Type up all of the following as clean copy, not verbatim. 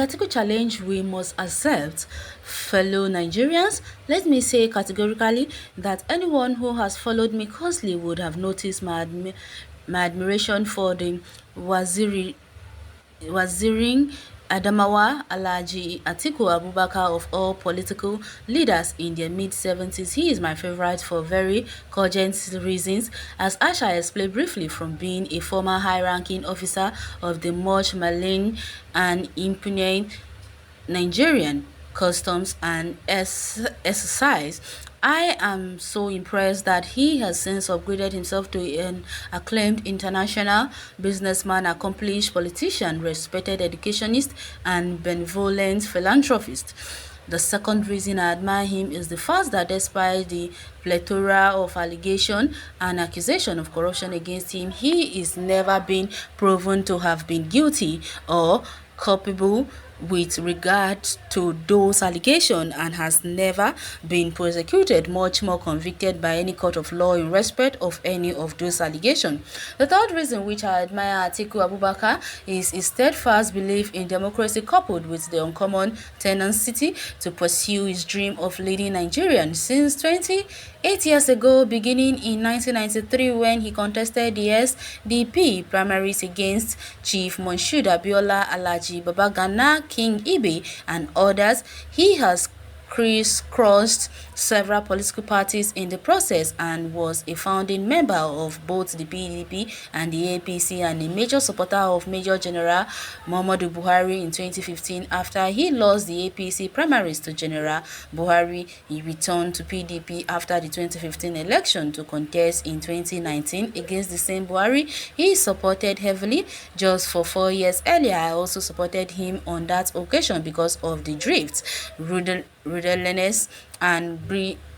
Atiku challenge we must accept. Fellow Nigerians, let me say categorically that anyone who has followed me closely would have noticed my admiration for the Wazirin Adamawa Alhaji Atiku Abubakar of all political leaders in their mid-70s. He is my favorite for very cogent reasons, as I shall explain briefly. From being a former high-ranking officer of the much maligned and impugned Nigerian customs and exercise. I am so impressed that he has since upgraded himself to an acclaimed international businessman, accomplished politician, respected educationist, and benevolent philanthropist. The second reason I admire him is the fact that despite the plethora of allegation and accusation of corruption against him, he is never been proven to have been guilty or culpable with regard to those allegations, and has never been prosecuted, much more convicted by any court of law in respect of any of those allegations. The third reason which I admire Atiku Abubakar is his steadfast belief in democracy, coupled with the uncommon tenacity to pursue his dream of leading Nigerians. Since 28 years ago, beginning in 1993 when he contested the SDP primaries against Chief Monshood Abiola, Alhaji Babagana, King Ibe, and others, he has crisscrossed several political parties in the process and was a founding member of both the PDP and the APC, and a major supporter of Major General Muhammadu Buhari in 2015. After he lost the APC primaries to General Buhari, he returned to PDP after the 2015 election to contest in 2019 against the same Buhari he supported heavily just for 4 years earlier. I also supported him on that occasion because of the drift, rudderlessness, and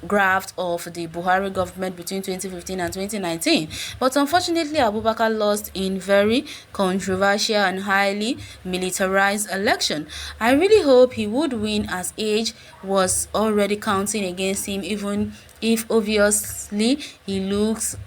graft of the Buhari government between 2015 and 2019. But unfortunately, Abubakar lost in very controversial and highly militarized election. I really hope he would win, as age was already counting against him, even if obviously he looks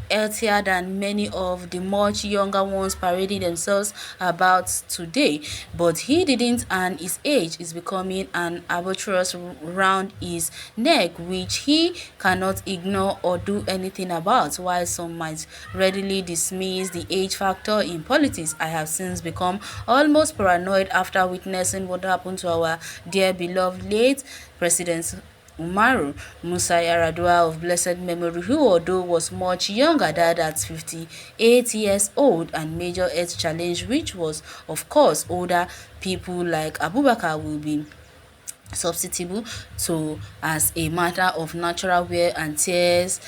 healthier than many of the much younger ones parading themselves about today. But he didn't, and his age is becoming an albatross round his neck, which he cannot ignore or do anything about. While some might readily dismiss the age factor in politics, I have since become almost paranoid after witnessing what happened to our dear beloved late President Umaru Musa Yar'Adua of blessed memory, who, although was much younger, died at 58 years old, and major health challenge, which was, of course, older people like Abubakar will be susceptible to as a matter of natural wear and tears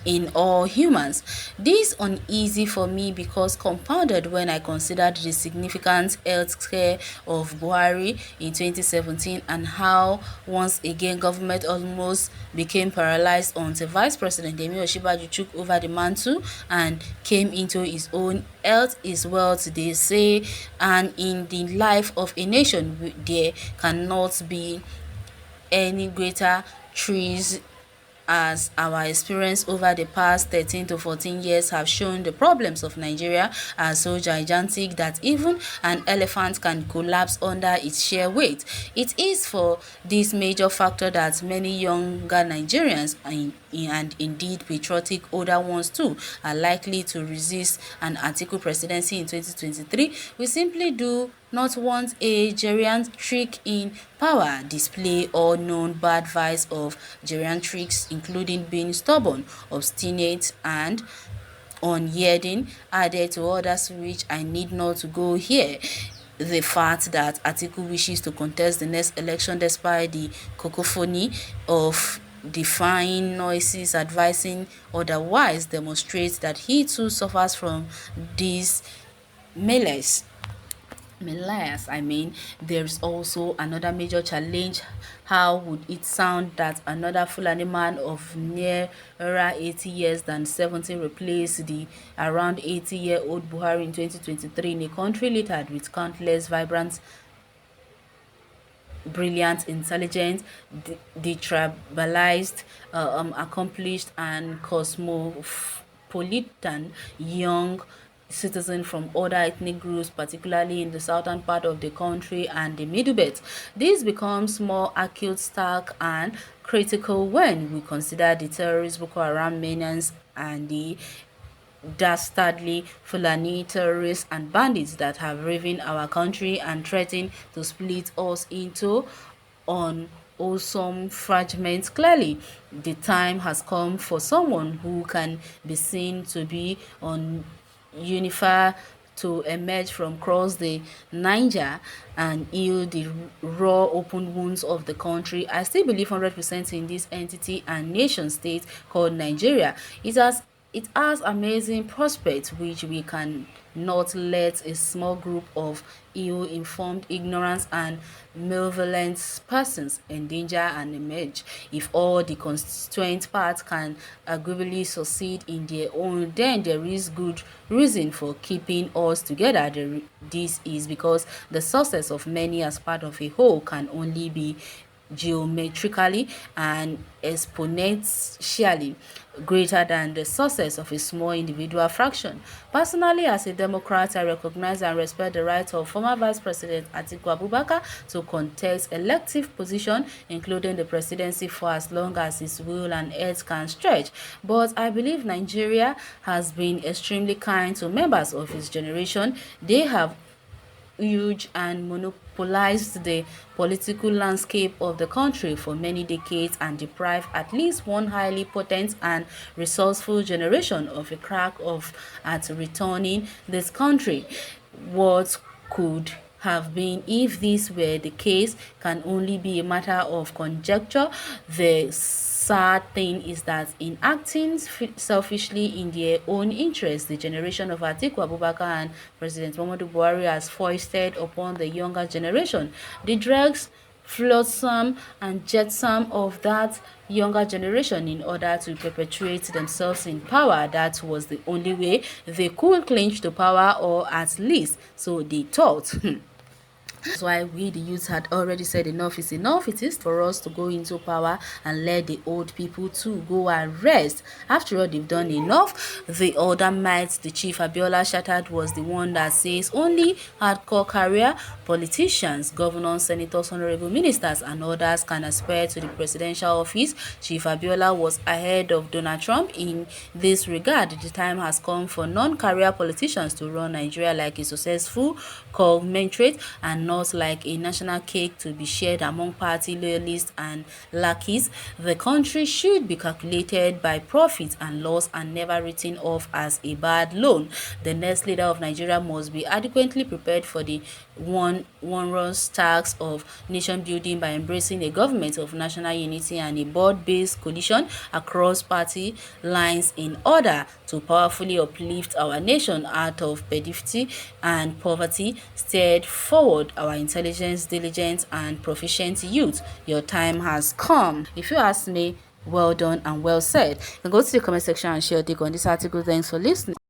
in all humans. This uneasy for me because compounded when I considered the significant health care of Buhari in 2017 and how once again government almost became paralyzed until Vice President Yemi Osinbajo took over the mantle and came into his own. Health is wealth, they say, and in the life of a nation there cannot be any greater trees, as our experience over the past 13 to 14 years have shown. The problems of Nigeria are so gigantic that even an elephant can collapse under its sheer weight. It is for this major factor that many younger Nigerians and indeed patriotic older ones too are likely to resist an Atiku presidency in 2023. We simply do not want a geriatric in power display all known bad vice of geriatrics, including being stubborn, obstinate, and unyielding, added to others which I need not to go here. The fact that Atiku wishes to contest the next election despite the cacophony of defying noises advising otherwise demonstrates that he too suffers from these malaise. There's also another major challenge. How would it sound that another Fulani man of nearer 80 years than 70 replace the around 80-year-old Buhari in 2023 in a country littered with countless vibrant, brilliant, intelligent, detribalized, accomplished, and cosmopolitan young citizens from other ethnic groups, particularly in the southern part of the country and the Middle Belt. This becomes more acute, stark, and critical when we consider the terrorist Boko Haram menace and the dastardly Fulani terrorists and bandits that have riven our country and threaten to split us into unwholesome fragments. Clearly, the time has come for someone who can be seen to be on unified to emerge from across the Niger and heal the raw open wounds of the country. I still believe 100% in this entity and nation state called Nigeria. It has amazing prospects which we can not let a small group of ill-informed, ignorance and malevolent persons endanger and emerge. If all the constituent parts can agreeably succeed in their own, then there is good reason for keeping us together. This is because the success of many as part of a whole can only be geometrically and exponentially greater than the success of a small individual fraction. Personally, as a Democrat, I recognize and respect the right of former Vice President Atiku Abubakar to contest elective position, including the presidency, for as long as his will and health can stretch. But I believe Nigeria has been extremely kind to members of his generation. They have huge and monopolized the political landscape of the country for many decades and deprived at least one highly potent and resourceful generation of a crack of at returning this country. What could have been if this were the case can only be a matter of conjecture. The sad thing is that in acting selfishly in their own interest, the generation of Atiku Abubakar and President Muhammadu Buhari has foisted upon the younger generation the dregs, flotsam and jetsam of that younger generation in order to perpetuate themselves in power. That was the only way they could clinch to power, or at least so they thought. That's why we, the youth, had already said enough is enough. It is for us to go into power and let the old people to go and rest. After all, they've done enough. The older might, the Chief Abiola shattered, was the one that says only hardcore career politicians, governors, senators, honorable ministers, and others can aspire to the presidential office. Chief Abiola was ahead of Donald Trump in this regard. The time has come for non-career politicians to run Nigeria like a successful commensurate and not like a national cake to be shared among party loyalists and lackeys. The country should be calculated by profit and loss and never written off as a bad loan. The next leader of Nigeria must be adequately prepared for the onerous task of nation building by embracing a government of national unity and a broad-based coalition across party lines in order to powerfully uplift our nation out of pedifity and poverty. Steered forward our intelligence, diligent and proficient youth. Your time has come. If you ask me, well done and well said. You can go to the comment section and share your take on this article. Thanks for listening.